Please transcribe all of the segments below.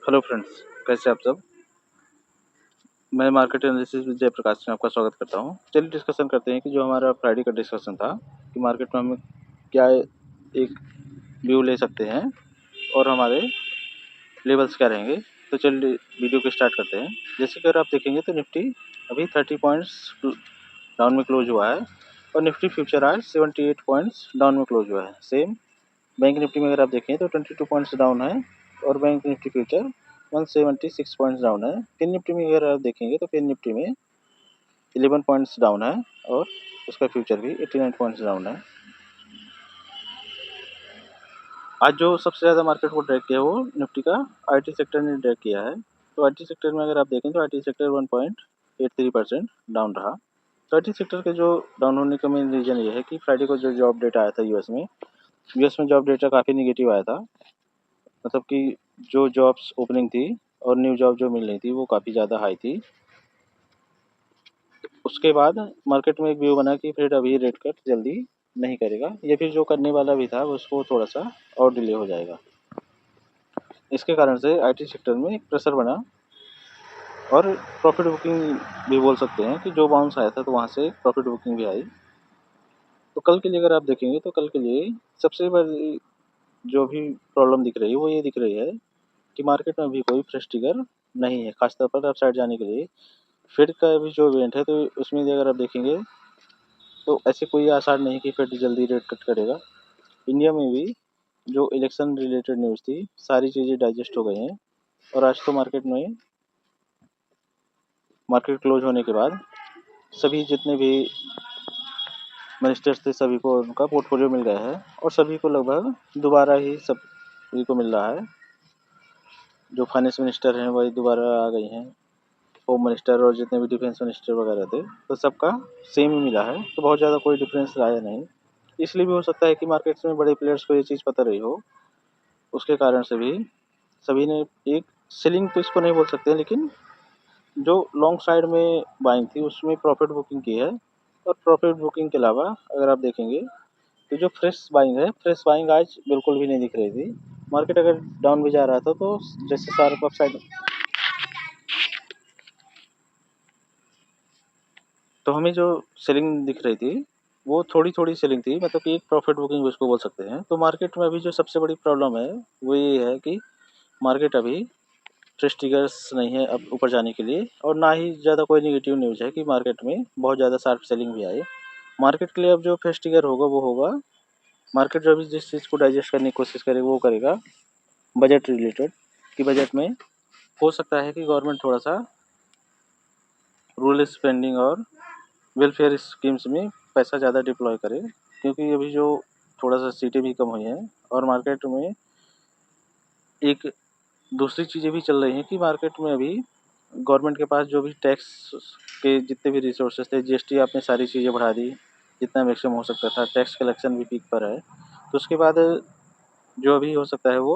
Hello friends, कैसे आप सब। मैं मार्केट एनालिसिस विद जयप्रकाश में आपका स्वागत करता हूं। चलिए डिस्कशन करते हैं कि जो हमारा फ्राइडे का डिस्कशन था कि मार्केट में हम क्या एक व्यू ले सकते हैं और हमारे लेवल्स क्या रहेंगे। तो चलिए वीडियो को स्टार्ट करते हैं। जैसे कि अगर आप देखेंगे तो निफ्टी अभी 30 पॉइंट्स डाउन में क्लोज हुआ है और निफ्टी फ्यूचर आज 78 पॉइंट्स डाउन में क्लोज हुआ है। सेम बैंक निफ्टी में अगर आप देखें तो 22 पॉइंट्स डाउन है और bank Nifty future 176 points down है। फिन निफ्टी में अगर आप देखेंगे तो फिन निफ्टी में 11 पॉइंट्स डाउन है और उसका फ्यूचर भी 89 पॉइंट्स डाउन है। आज जो सबसे ज़्यादा मार्केट को ड्रैग किया वो निफ्टी का आईटी सेक्टर ने ड्रैग किया है। तो आईटी सेक्टर में अगर आप देखें तो आईटी सेक्टर 1.83% डाउन रहा। तो आईटी सेक्टर के जो डाउन होने का मेन रीज़न ये है कि फ्राइडे को जो जॉब डेटा आया था यूएस में जॉब डेटा काफ़ी निगेटिव आया था। मतलब कि जो जॉब्स ओपनिंग थी और न्यू जॉब जो मिल रही थी वो काफ़ी ज़्यादा हाई थी। उसके बाद मार्केट में एक व्यू बना कि फिर अभी रेट कट जल्दी नहीं करेगा या फिर जो करने वाला भी था उसको थोड़ा सा और डिले हो जाएगा। इसके कारण से आईटी सेक्टर में एक प्रेशर बना और प्रॉफिट बुकिंग भी बोल सकते हैं कि जो बाउंस आया था तो वहाँ से प्रॉफिट बुकिंग भी आई। तो कल के लिए अगर आप देखेंगे तो कल के लिए सबसे बड़ी जो भी प्रॉब्लम दिख रही है वो ये दिख रही है कि मार्केट में अभी कोई फ्रेश ट्रिगर नहीं है, खासतौर पर अप साइड जाने के लिए। फेड का भी जो इवेंट है तो उसमें भी अगर आप देखेंगे तो ऐसे कोई आसार नहीं कि फेड जल्दी रेट कट करेगा। इंडिया में भी जो इलेक्शन रिलेटेड न्यूज़ थी सारी चीज़ें डाइजेस्ट हो गई हैं और आज तो मार्केट क्लोज होने के बाद सभी जितने भी मिनिस्टर्स थे सभी को उनका पोर्टफोलियो मिल गया है और सभी को लगभग दोबारा ही सभी को मिल रहा है। जो फाइनेंस मिनिस्टर हैं वही दोबारा आ गई हैं, होम मिनिस्टर और जितने भी डिफेंस मिनिस्टर वगैरह थे तो सबका सेम ही मिला है। तो बहुत ज़्यादा कोई डिफरेंस आया नहीं। इसलिए भी हो सकता है कि मार्केट्स में बड़े प्लेयर्स को ये चीज़ पता रही हो, उसके कारण से भी सभी ने एक सेलिंग तो इसको नहीं बोल सकते लेकिन जो लॉन्ग साइड में बाइंग थी उसमें प्रॉफिट बुकिंग की है। और प्रॉफिट बुकिंग के अलावा अगर आप देखेंगे तो जो फ्रेश बाइंग है फ्रेश बाइंग आज बिल्कुल भी नहीं दिख रही थी। मार्केट अगर डाउन भी जा रहा था तो जैसे सारे अप साइड तो हमें जो सेलिंग दिख रही थी वो थोड़ी थोड़ी सेलिंग थी, मतलब कि एक प्रॉफिट बुकिंग उसको बोल सकते हैं। तो मार्केट में अभी जो सबसे बड़ी प्रॉब्लम है वो ये है कि मार्केट अभी फ्रेश ट्रिगर्स नहीं है अब ऊपर जाने के लिए और ना ही ज़्यादा कोई नेगेटिव न्यूज़ है कि मार्केट में बहुत ज़्यादा शार्प सेलिंग भी आए। मार्केट के लिए अब जो फ्रेश ट्रिगर होगा वो होगा मार्केट जो अभी जिस चीज़ को डाइजेस्ट करने की कोशिश करेगा वो करेगा बजट रिलेटेड। कि बजट में हो सकता है कि गवर्नमेंट थोड़ा सा रूरल स्पेंडिंग और वेलफेयर स्कीम्स में पैसा ज़्यादा डिप्लॉय करे, क्योंकि अभी जो थोड़ा सा सीटें भी कम हुई हैं और मार्केट में एक दूसरी चीज़ें भी चल रही हैं कि मार्केट में अभी गवर्नमेंट के पास जो भी टैक्स के जितने भी रिसोर्सेज थे जीएसटी आपने सारी चीज़ें बढ़ा दी, जितना मैक्सिमम हो सकता था। टैक्स कलेक्शन भी पीक पर है। तो उसके बाद जो अभी हो सकता है वो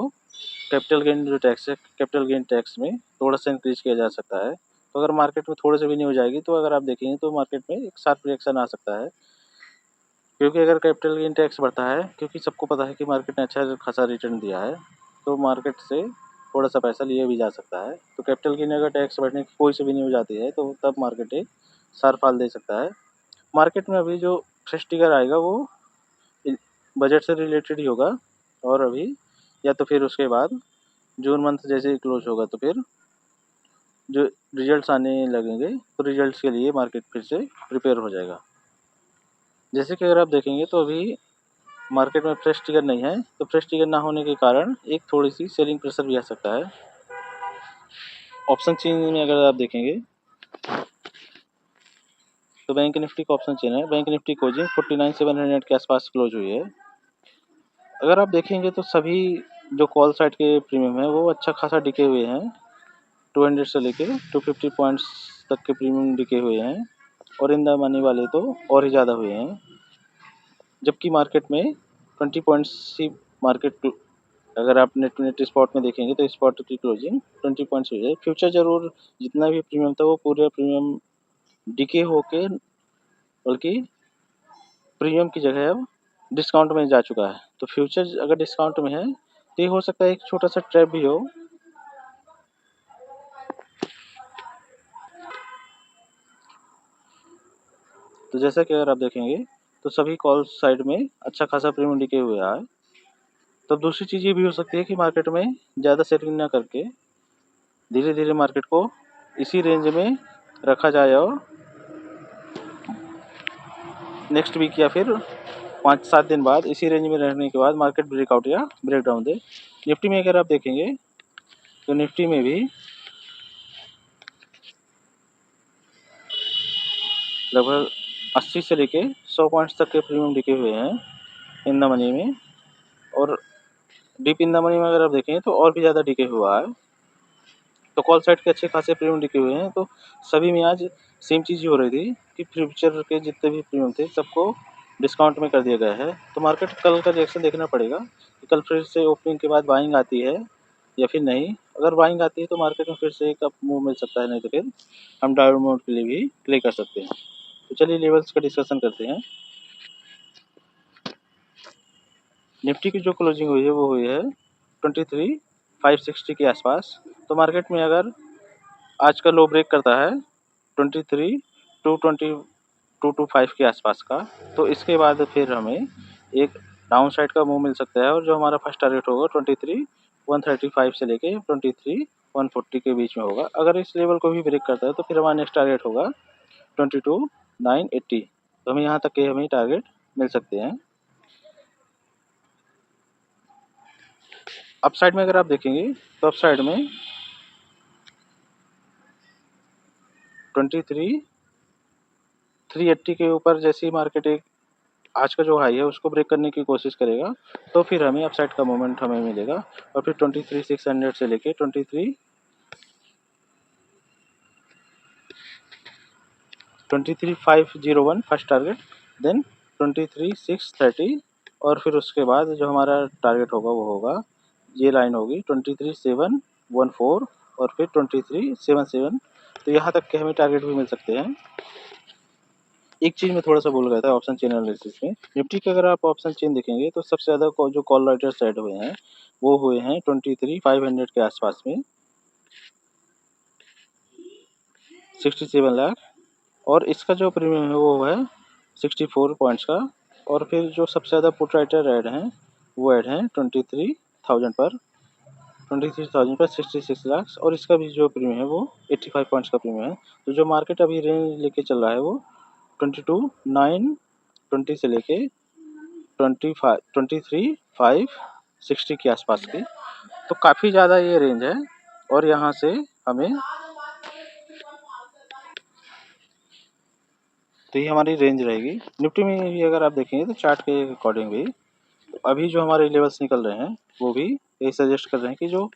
कैपिटल गेन जो टैक्स है कैपिटल गेन टैक्स में थोड़ा सा इंक्रीज किया जा सकता है। तो अगर मार्केट में थोड़े से भी नहीं हो जाएगी तो अगर आप देखेंगे तो मार्केट में एक शार्प रिएक्शन आ सकता है। क्योंकि अगर कैपिटल गेन टैक्स बढ़ता है, क्योंकि सबको पता है कि मार्केट ने अच्छा खासा रिटर्न दिया है तो मार्केट से थोड़ा सा पैसा लिया भी जा सकता है। तो कैपिटल गेन अगर टैक्स बढ़ने की कोई से भी नहीं हो जाती है तो तब मार्केट एक शार्प फॉल दे सकता है। मार्केट में अभी जो फ्रेश ट्रिगर आएगा वो बजट से रिलेटेड ही होगा और अभी या तो फिर उसके बाद जून मंथ जैसे ही क्लोज होगा तो फिर जो रिजल्ट्स आने लगेंगे तो रिजल्ट्स के लिए मार्केट फिर से प्रिपेयर हो जाएगा। जैसे कि अगर आप देखेंगे तो अभी मार्केट में फ्रेश ट्रिगर नहीं है, तो फ्रेश ट्रिगर ना होने के कारण एक थोड़ी सी सेलिंग प्रेशर भी आ सकता है। ऑप्शन चेन में अगर आप देखेंगे तो बैंक निफ्टी का ऑप्शन चेन है। बैंक निफ्टी क्लोजिंग 49,700 के आसपास क्लोज हुई है। अगर आप देखेंगे तो सभी जो कॉल साइड के प्रीमियम है वो अच्छा खासा डिके हुए हैं। 200 से लेके 250 पॉइंट्स तक के प्रीमियम डिके हुए हैं और इन द मनी वाले तो और ही ज़्यादा हुए हैं। जबकि मार्केट में 20 पॉइंट्स ही मार्केट अगर आप नेट नेट स्पॉट में देखेंगे तो स्पॉट की क्लोजिंग 20 पॉइंट्स हुई है। फ्यूचर जरूर जितना भी प्रीमियम था वो पूरे प्रीमियम डिके होके बल्कि प्रीमियम की जगह अब डिस्काउंट में जा चुका है। तो फ्यूचर अगर डिस्काउंट में है तो ये हो सकता है एक छोटा सा ट्रैप भी हो तो जैसा कि अगर आप देखेंगे तो सभी कॉल साइड में अच्छा खासा प्रीमियम डिके हुआ है। तो दूसरी चीज़ ये भी हो सकती है कि मार्केट में ज़्यादा सेलिंग ना करके धीरे धीरे मार्केट को इसी रेंज में रखा जाए और नेक्स्ट वीक या फिर 5-7 दिन बाद इसी रेंज में रहने के बाद मार्केट ब्रेकआउट या ब्रेकडाउन दे। निफ्टी में अगर आप देखेंगे तो निफ्टी में भी लगभग 80 से लेके 100 पॉइंट्स तक के प्रीमियम डिके हुए हैं इन द मनी में, और डीप इन द मनी में अगर आप देखें तो और भी ज़्यादा डिके हुआ है। तो कॉल साइड के अच्छे खासे प्रीमियम डिके हुए हैं। तो सभी में आज सेम चीज़ ही हो रही थी कि फ्यूचर के जितने भी प्रीमियम थे सबको डिस्काउंट में कर दिया गया है। तो मार्केट कल का रिएक्शन देखना पड़ेगा कि कल फिर से ओपनिंग के बाद बाइंग आती है या फिर नहीं। अगर बाइंग आती है तो मार्केट में फिर से एक अप मूव मिल सकता है, नहीं तो फिर हम डाउन मोड के लिए भी प्ले कर सकते हैं। तो चलिए लेवल्स का डिस्कशन करते हैं। निफ्टी की जो क्लोजिंग हुई है वो हुई है 23,560 के आसपास। तो मार्केट में अगर आज का लो ब्रेक करता है 23,225 के आसपास का, तो इसके बाद फिर हमें एक डाउन साइड का मूव मिल सकता है, और जो हमारा फर्स्ट टारगेट होगा 23,135 से लेके 23,140 के बीच में होगा। अगर इस लेवल को भी ब्रेक करता है तो फिर हमारा नेक्स्ट टारगेट होगा 22,980। तो हमें यहाँ तक के हमें टारगेट मिल सकते हैं। अपसाइड में अगर आप देखेंगे तो अपसाइड में 23,380 के ऊपर जैसी मार्केट एक आज का जो हाई है उसको ब्रेक करने की कोशिश करेगा तो फिर हमें अपसाइड का मोमेंट हमें मिलेगा। और फिर 23,600 से लेके 23,501 फर्स्ट टारगेट, देन 23,630, और फिर उसके बाद जो हमारा टारगेट होगा वो होगा, ये लाइन होगी 23,714 और फिर 23,777। तो यहाँ तक के हमें टारगेट भी मिल सकते हैं। एक चीज़ मैं थोड़ा सा भूल गया था ऑप्शन चेन एनालिसिस में। निफ्टी के अगर आप ऑप्शन चेन देखेंगे तो सबसे ज़्यादा जो कॉल राइटर्स ऐड हुए हैं वो हुए हैं 23,500 के आसपास में, 67 लाख, और इसका जो प्रीमियम है वो है 64 पॉइंट्स का। और फिर जो सबसे ज़्यादा पुट राइटर ऐड हैं वो ऐड हैं 23,000 पर, 23,000 पर 66 लाख, और इसका भी जो प्रीमियम है वो 85 पॉइंट्स का प्रीमियम है। तो जो मार्केट अभी रेंज लेके चल रहा है वो 22,920 से लेके 23,560 के आसपास की। तो काफ़ी ज़्यादा ये रेंज है, और यहाँ से हमें, तो ये हमारी रेंज रहेगी। निफ्टी में भी अगर आप देखेंगे तो चार्ट के अकॉर्डिंग भी तो अभी जो हमारे लेवल्स निकल रहे हैं वो भी यही सजेस्ट कर रहे हैं कि जो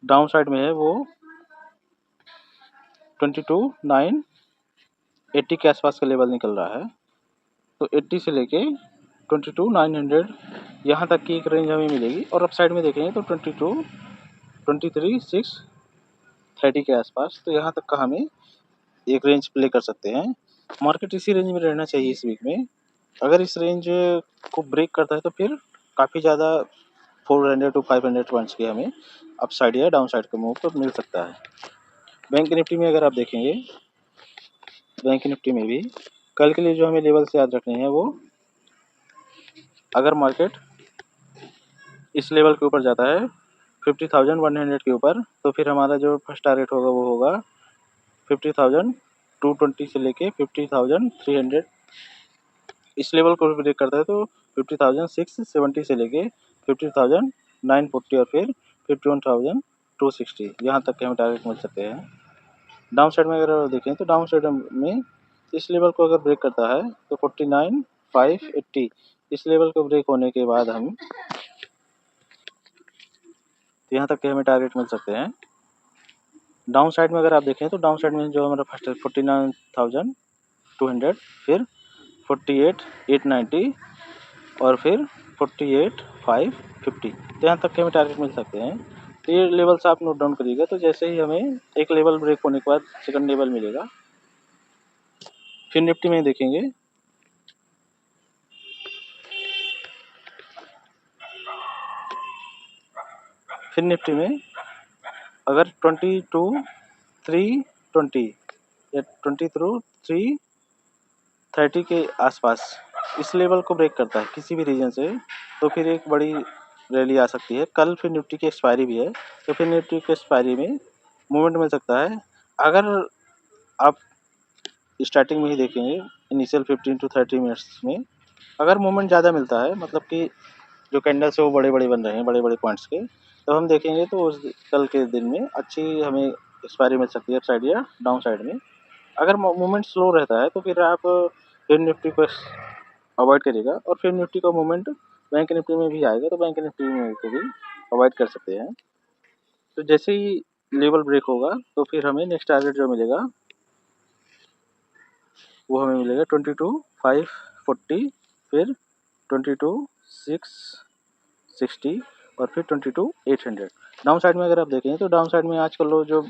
डाउन साइड में है वो 22,980 के आसपास का लेवल निकल रहा है। तो 80 से लेके 22,900 यहाँ तक की एक रेंज हमें मिलेगी। और अप साइड में देखेंगे तो 23,630 के आसपास, तो यहाँ तक का हमें एक रेंज प्ले कर सकते हैं। मार्केट इसी रेंज में रहना चाहिए इस वीक में। अगर इस रेंज को ब्रेक करता है तो फिर काफ़ी ज़्यादा 400 to 500 पॉइंट्स के हमें अप साइड या डाउन साइड का मूव तो मिल सकता है। बैंक निफ्टी में अगर आप देखेंगे, बैंक निफ्टी में भी कल के लिए जो हमें लेवल्स याद रखने हैं वो, अगर मार्केट इस लेवल के ऊपर जाता है 50,100 के ऊपर, तो फिर हमारा जो फर्स्ट टारगेट होगा वो होगा 50,220 से लेके 50,300। इस लेवल को भी ब्रेक करता है तो 50,670 से लेके 50,940 और फिर 51,260 यहाँ तक के हमें टारगेट मिल सकते हैं। डाउन साइड में अगर देखें तो डाउन साइड में इस लेवल को अगर ब्रेक करता है तो 49,580, इस लेवल को ब्रेक होने के बाद हम तो यहाँ तक के हमें टारगेट मिल सकते हैं। डाउन साइड में अगर आप देखें तो डाउन साइड में जो हमारा फर्स्ट है 49,200, फिर 48,890 और फिर 48,550, तो यहाँ तक के हमें टारगेट मिल सकते हैं। तो ये लेवल्स आप नोट डाउन करिएगा। तो जैसे ही हमें एक लेवल ब्रेक होने के बाद सेकंड लेवल मिलेगा। फिर निफ्टी में देखेंगे फिर निफ्टी में अगर 22,320 या 22,320 2330 के आसपास इस लेवल को ब्रेक करता है किसी भी रीजन से, तो फिर एक बड़ी रैली आ सकती है। कल फिर निफ्टी की एक्सपायरी भी है, तो फिर निफ्टी की एक्सपायरी में मूवमेंट मिल सकता है। अगर आप स्टार्टिंग में ही देखेंगे इनिशियल 15 to 30 मिनट्स में, अगर मूवमेंट ज़्यादा मिलता है, मतलब कि जो कैंडल्स है वो बड़े बड़े बन रहे हैं, बड़े बड़े पॉइंट्स के, तो हम देखेंगे तो उस कल के दिन में अच्छी हमें एक्सपायरी मिल सकती है, अप साइड या डाउन साइड में। अगर मूवमेंट स्लो रहता है तो फिर आप फिर निफ्टी को अवॉइड करिएगा, और फिर निफ्टी का मूवमेंट बैंक निफ्टी में भी आएगा, तो बैंक निफ्टी में को भी अवॉइड कर सकते हैं। तो जैसे ही लेवल ब्रेक होगा तो फिर हमें नेक्स्ट टारगेट जो मिलेगा वो हमें मिलेगा 22,540, फिर 22,660 और फिर 22,800। डाउन साइड में अगर आप देखें तो डाउन साइड में आज का लो जो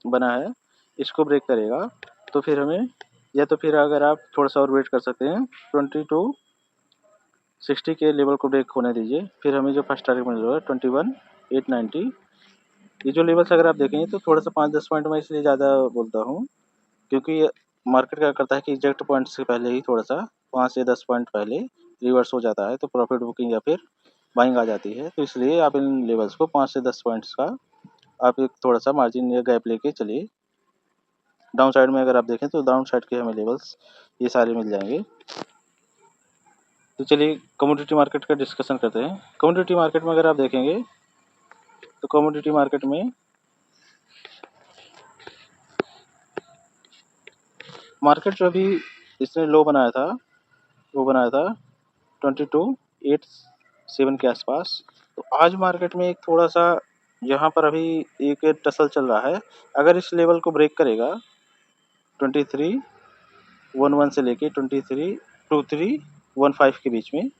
बना है इसको ब्रेक करेगा, तो फिर हमें, या तो फिर अगर आप थोड़ा सा और वेट कर सकते हैं, 2260 के लेवल को ब्रेक होने दीजिए, फिर हमें जो फर्स्ट टारगेट मिल रहा है 21,890। ये जो लेवल्स अगर आप देखेंगे तो थोड़ा सा 5-10 पॉइंट मैं इसलिए ज़्यादा बोलता हूँ, क्योंकि मार्केट क्या करता है कि एग्जैक्ट पॉइंट से पहले ही थोड़ा सा 5 से 10 पॉइंट पहले रिवर्स हो जाता है, तो प्रॉफिट बुकिंग या फिर बाइंग आ जाती है। तो इसलिए आप इन लेवल्स को 5 से 10 पॉइंट्स का आप एक थोड़ा सा मार्जिन या गैप लेके चलिए। डाउन साइड में अगर आप देखें तो डाउन साइड के हमें लेवल्स ये सारे मिल जाएंगे। तो चलिए कमोडिटी मार्केट का डिस्कशन करते हैं। कमोडिटी मार्केट में अगर आप देखेंगे तो कमोडिटी मार्केट में मार्केट जो अभी इसने लो बनाया था वो बनाया था 22,870 के आसपास। तो आज मार्केट में एक थोड़ा सा यहाँ पर अभी एक टसल चल रहा है। अगर इस लेवल को ब्रेक करेगा 2311 से लेके 232315 के बीच में,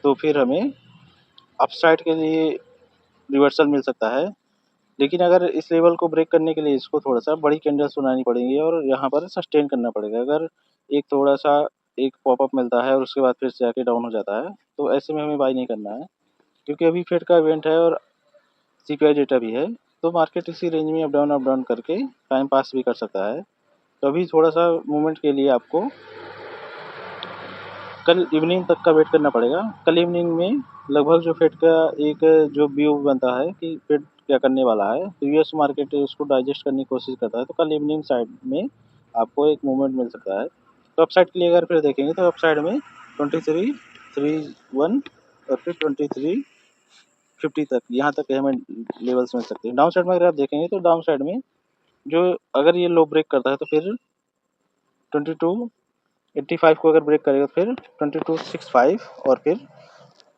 तो फिर हमें अपसाइड के लिए रिवर्सल मिल सकता है। लेकिन अगर इस लेवल को ब्रेक करने के लिए इसको थोड़ा सा बड़ी कैंडल्स बनानी पड़ेंगी और यहाँ पर सस्टेन करना पड़ेगा। अगर एक थोड़ा सा एक पॉपअप मिलता है और उसके बाद फिर से जाके डाउन हो जाता है, तो ऐसे में हमें बाई नहीं करना है, क्योंकि अभी फेड का इवेंट है और सीपीआई डेटा भी है, तो मार्केट इसी रेंज में अप डाउन करके टाइम पास भी कर सकता है। तो अभी थोड़ा सा मूवमेंट के लिए आपको कल इवनिंग तक का वेट करना पड़ेगा। कल इवनिंग में लगभग जो फेड का एक जो व्यू बनता है कि फेड क्या करने वाला है, तो यूएस मार्केट उसको डाइजेस्ट करने की कोशिश करता है, तो कल इवनिंग साइड में आपको एक मूवमेंट मिल सकता है। तो अपसाइड के लिए अगर फिर देखेंगे तो अपसाइड में 2331 और फिर 2350 तक, यहाँ तक हमें लेवल्स मिल सकते हैं। डाउन साइड में अगर आप देखेंगे तो डाउन साइड में जो अगर ये लो ब्रेक करता है तो फिर 2285 को अगर ब्रेक करेगा तो फिर 2265, और फिर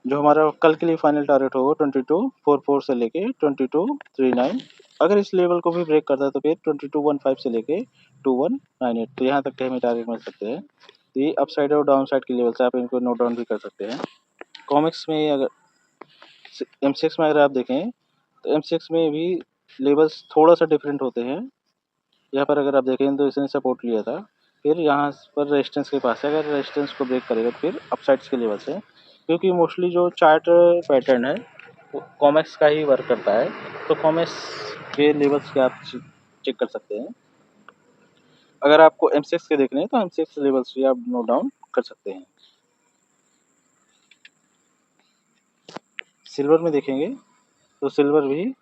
जो हमारा कल के लिए फाइनल टारगेट होगा 2244 से लेके 2239। अगर इस लेवल को भी ब्रेक करता है तो फिर 2215 से लेके 2198, तो यहाँ तक के हमें टारगेट मिल सकते हैं। तो ये अप साइड और डाउन साइड के लेवल से आप इनको नोट डाउन भी कर सकते हैं। कॉमिक्स में अगर M6 में अगर आप देखें तो M6 में भी लेवल्स थोड़ा सा डिफरेंट होते हैं। यहाँ पर अगर आप देखें तो इसने सपोर्ट लिया था, फिर यहाँ पर रेजिस्टेंस के पास है, अगर रेजिस्टेंस को ब्रेक करेगा तो फिर अपसाइड्स के लेवल से, क्योंकि मोस्टली जो चार्ट पैटर्न है वो कॉमेक्स का ही वर्क करता है, तो कॉमेक्स के लेवल्स के आप चेक कर सकते हैं। अगर आपको M6 के देखने हैं तो M6 लेवल्स भी आप नोट डाउन कर सकते हैं। सिल्वर में देखेंगे तो सिल्वर भी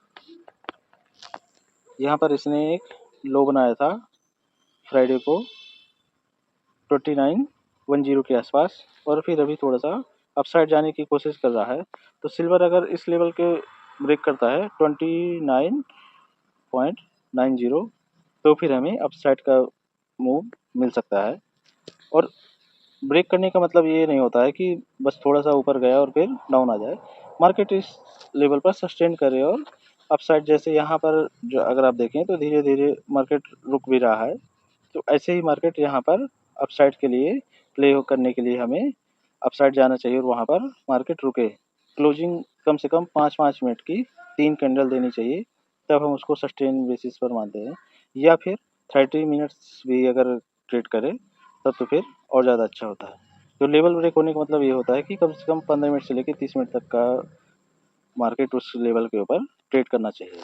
यहाँ पर इसने एक लो बनाया था फ्राइडे को 2910 के आसपास, और फिर अभी थोड़ा सा अपसाइड जाने की कोशिश कर रहा है। तो सिल्वर अगर इस लेवल के ब्रेक करता है 29.90, तो फिर हमें अपसाइड का मूव मिल सकता है। और ब्रेक करने का मतलब ये नहीं होता है कि बस थोड़ा सा ऊपर गया और फिर डाउन आ जाए। मार्केट इस लेवल पर सस्टेन करे और अपसाइड, जैसे यहाँ पर जो अगर आप देखें तो धीरे धीरे मार्केट रुक भी रहा है, तो ऐसे ही मार्केट यहाँ पर अपसाइड के लिए प्ले करने के लिए हमें अपसाइड जाना चाहिए और वहाँ पर मार्केट रुके। क्लोजिंग कम से कम 5-5 मिनट की 3 कैंडल देनी चाहिए, तब हम उसको सस्टेन बेसिस पर मानते हैं। या फिर 30 मिनट्स भी अगर ट्रेड करें तब तो फिर और ज़्यादा अच्छा होता है। तो लेवल ब्रेक होने का मतलब ये होता है कि कम से कम 15 मिनट से लेकर 30 मिनट तक का मार्केट उस लेवल के ऊपर ट्रेड करना चाहिए।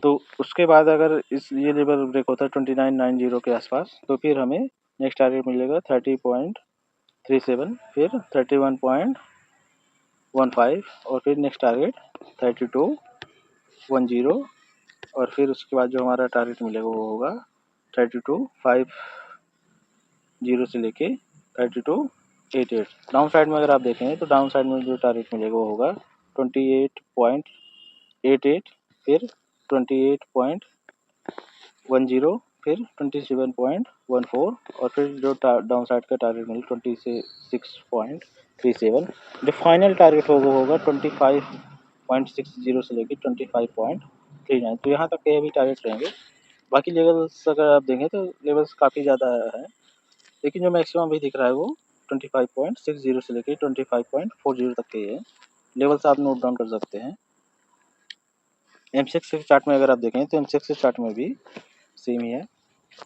तो उसके बाद अगर ये लेवल ब्रेक होता है 2990 के आसपास, तो फिर हमें नेक्स्ट टारगेट मिलेगा 30.37, फिर 31.15, और फिर नेक्स्ट टारगेट 32.10, और फिर उसके बाद जो हमारा टारगेट मिलेगा वो होगा 32.50 से लेके 32.88। डाउन साइड में अगर आप देखें तो डाउन साइड में जो टारगेट मिलेगा वो होगा 28.88, फिर 28.10, फिर 27.14, और फिर जो डाउन साइड का टारगेट मिलेगा 26.37। जो फाइनल टारगेट होगा 25.60 से लेकर 25.39। तो यहाँ तक के भी टारगेट रहेंगे। बाकी लेवल्स अगर आप देखें तो लेवल्स काफ़ी ज़्यादा है, लेकिन जो मैक्सिमम भी दिख रहा है वो 25.60 से लेकर 25.40 तक के है। लेवल्स आप नोट डाउन कर सकते हैं। M6 चार्ट में अगर आप देखें तो M6 चार्ट में भी सेम ही है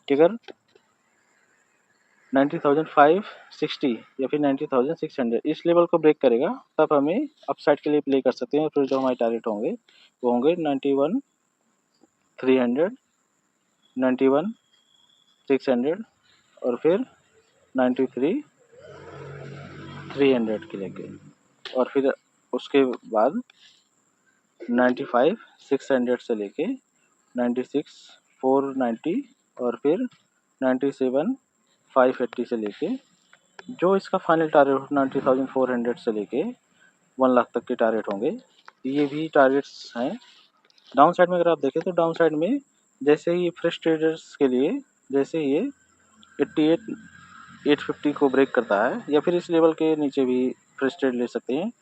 कि अगर 90,560 या फिर 90,600 इस लेवल को ब्रेक करेगा तब हमें अपसाइड के लिए प्ले कर सकते हैं। फिर जो हमारे टारगेट होंगे वो होंगे 91,300, 91,600, और फिर 93,300 के लेके, और फिर उसके बाद 95,600 से लेके 96,490, और फिर 97,580 से लेके जो इसका फाइनल टारगेट 90,400 से लेके 1 लाख तक के टारगेट होंगे। ये भी टारगेट्स हैं। डाउन साइड में अगर आप देखें तो डाउन साइड में जैसे ही फ्रेश ट्रेडर्स के लिए जैसे ये 88,850 को ब्रेक करता है, या फिर इस लेवल के नीचे भी फ्रेश ट्रेड ले सकते हैं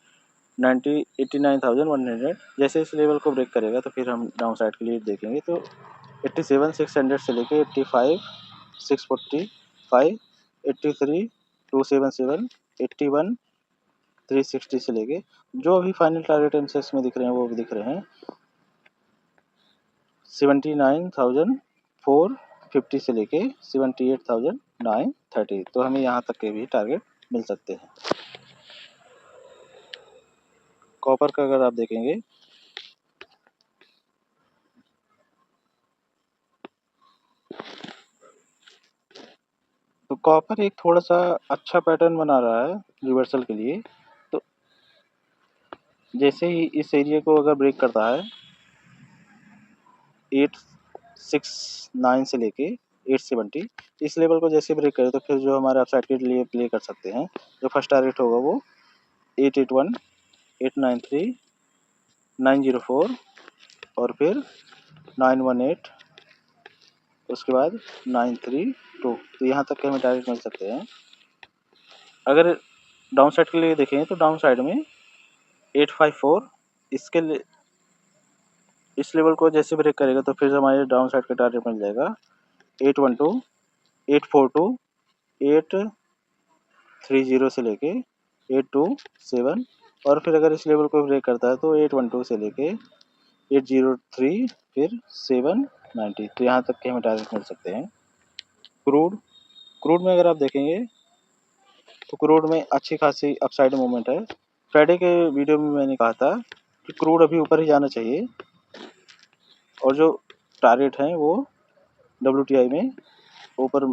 89,100। जैसे इस लेवल को ब्रेक करेगा तो फिर हम डाउन साइड के लिए देखेंगे तो 87,600 से लेके 85,645, 83,277, 81,360 से लेके जो अभी फाइनल टारगेट M6 में दिख रहे हैं वो भी दिख रहे हैं 79,450 से लेके 78,930। तो हमें यहाँ तक के भी टारगेट मिल सकते हैं। कॉपर का अगर आप देखेंगे तो कॉपर एक थोड़ा सा अच्छा पैटर्न बना रहा है रिवर्सल के लिए। तो जैसे ही इस एरिया को अगर ब्रेक करता है 869 से लेके 870, इस लेवल को जैसे ब्रेक करे तो फिर जो हमारे अपसाइड के लिए प्ले कर सकते हैं। जो फर्स्ट टारगेट होगा वो 881, 893, 904, और फिर 918, उसके बाद 932। तो यहाँ तक के हमें टारगेट मिल सकते हैं। अगर डाउन साइड के लिए देखें तो डाउन साइड में 854 इसके लिए इस लेवल को जैसे ब्रेक करेगा तो फिर हमारे डाउन साइड का टारगेट मिल जाएगा 812, 842, 830 से लेके 827, और फिर अगर इस लेवल को ब्रेक करता है तो 812 से लेके 803, फिर 790। तो यहाँ तक के हमें टारगेट मिल सकते हैं। क्रूड में अगर आप देखेंगे तो क्रूड में अच्छी खासी अपसाइड मूवमेंट है। फ्राइडे के वीडियो में मैंने कहा था कि क्रूड अभी ऊपर ही जाना चाहिए, और जो टारगेट हैं वो WTI में ऊपर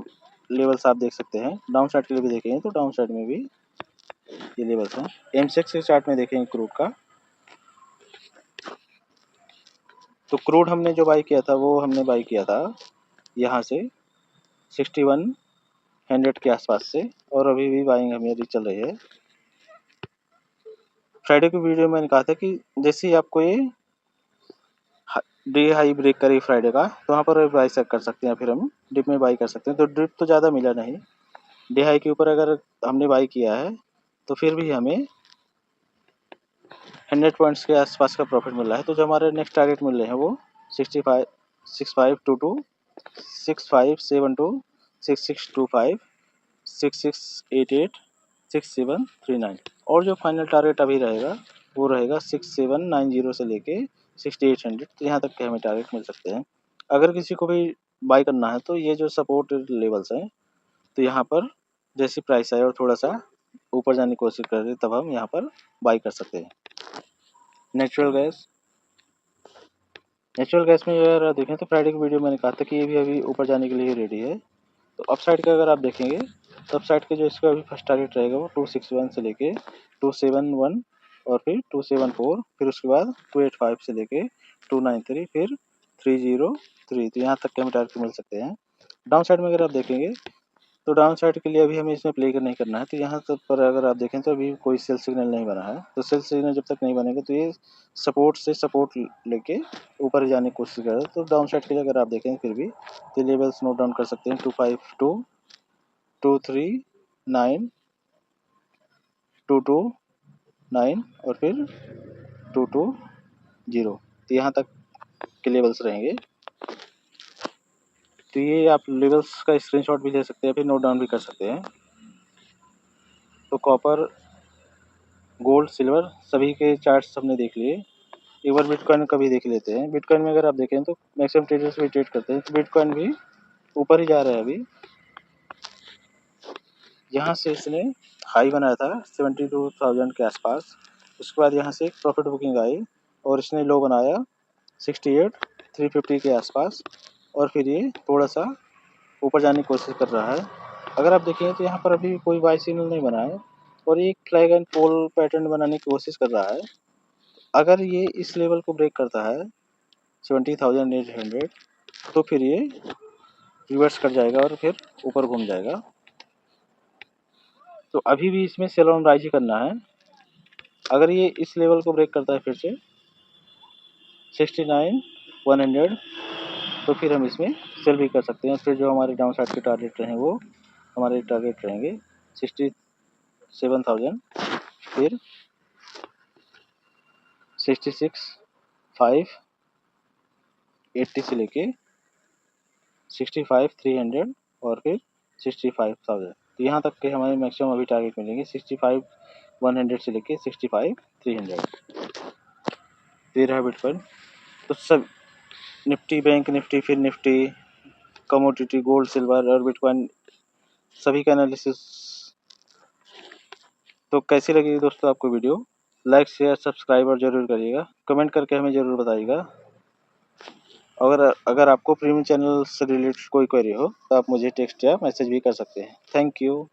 लेवल्स आप देख सकते हैं। डाउन साइड के लिए भी देखेंगे तो डाउन साइड में भी ये लेवल्स हैं। M6 के चार्ट में देखेंगे क्रूड का तो क्रूड हमने जो बाई किया था वो हमने बाई किया था यहाँ से 6100 के आसपास से, और अभी भी बाइंग हमारी चल रही है। फ्राइडे की वीडियो में मैंने कहा था कि जैसे ही आपको ये डे हाई ब्रेक करेगी फ्राइडे का तो वहाँ पर बाई सेट कर सकते हैं, फिर हम डिप में बाई कर सकते हैं। तो डिप तो ज़्यादा मिला नहीं, डे हाई के ऊपर अगर हमने बाई किया है तो फिर भी हमें 100 पॉइंट्स के आसपास का प्रॉफिट मिल रहा है। तो जो हमारे नेक्स्ट टारगेट मिल रहे हैं वो 6522, 6572, 6625, 6688, 6739, और जो फाइनल टारगेट अभी रहेगा वो रहेगा 6790 से लेके 6800। तो यहाँ तक के हमें टारगेट मिल सकते हैं। अगर किसी को भी बाई करना है तो ये जो सपोर्ट लेवल्स हैं तो यहाँ पर जैसी प्राइस आए और थोड़ा सा ऊपर जाने की कोशिश कर रहे तब हम यहाँ पर बाई कर सकते हैं। नेचुरल गैस नेचुरल गैस में अगर देखें तो फ्राइडे की वीडियो मैंने कहा था कि ये भी अभी ऊपर जाने के लिए रेडी है। तो अप साइड का अगर आप देखेंगे तो अप साइड के जो इसका अभी फर्स्ट टारगेट रहेगा वो 261 से लेके 271 और फिर 274, फिर उसके बाद 285 से लेके 293, फिर 303। तो यहाँ तक के हमें टारगेट मिल सकते हैं। डाउन साइड में अगर आप देखेंगे तो डाउन साइड के लिए अभी हमें इसमें प्ले नहीं करना है। तो यहाँ तक पर अगर आप देखें तो अभी कोई सेल सिग्नल नहीं बना है। तो सेल सिग्नल जब तक नहीं बनेगा तो ये सपोर्ट से सपोर्ट लेके ऊपर जाने की कोशिश कर रहा है। तो डाउन साइड के लिए अगर आप देखें फिर भी तो लेवल्स नोट डाउन कर सकते हैं 252, 239, 229 और फिर 220। तो यहाँ तक के लेवल्स रहेंगे। तो ये आप लेवल्स का स्क्रीनशॉट भी ले सकते हैं, फिर नोट डाउन भी कर सकते हैं। तो कॉपर, गोल्ड, सिल्वर सभी के चार्ट्स हमने देख लिए। एक बार बिटकॉइन का भी देख लेते हैं। बिटकॉइन में अगर आप देखें तो मैक्सिमम ट्रेडर्स भी ट्रेड करते हैं। तो बिटकॉइन भी ऊपर ही जा रहा है अभी। यहाँ से इसने हाई बनाया था 72,000 के आसपास। उसके बाद यहाँ से एक प्रॉफिट बुकिंग आई और इसने लो बनाया 68,350 के आसपास और फिर ये थोड़ा सा ऊपर जाने की कोशिश कर रहा है। अगर आप देखें तो यहाँ पर अभी कोई बाय सिग्नल नहीं बना है और ये ट्राई एंड पोल पैटर्न बनाने की कोशिश कर रहा है। अगर ये इस लेवल को ब्रेक करता है 70,800 तो फिर ये रिवर्स कर जाएगा और फिर ऊपर घूम जाएगा। तो अभी भी इसमें सेल ऑन राइज ही करना है। अगर ये इस लेवल को ब्रेक करता है फिर से 69,100 तो फिर हम इसमें सेल भी कर सकते हैं। फिर जो हमारे डाउन साइड के टारगेट रहे वो हमारे टारगेट रहेंगे 67,000, फिर 66,580 से लेके 65,300 और फिर 65,000। तो यहाँ तक के हमारे मैक्सिमम अभी टारगेट मिलेंगे 65,100 से लेके 65,300। तो ये रहा बिटकॉइन। तो सब निफ्टी, बैंक निफ्टी, फिर निफ्टी, कमोडिटी, गोल्ड, सिल्वर और बिटकॉइन सभी का एनालिसिस। तो कैसी लगी दोस्तों आपको वीडियो? लाइक, शेयर, सब्सक्राइब और ज़रूर करिएगा। कमेंट करके हमें ज़रूर बताइएगा। अगर अगर आपको प्रीमियम चैनल से रिलेटेड कोई क्वेरी हो तो आप मुझे टेक्स्ट या मैसेज भी कर सकते हैं। Thank you.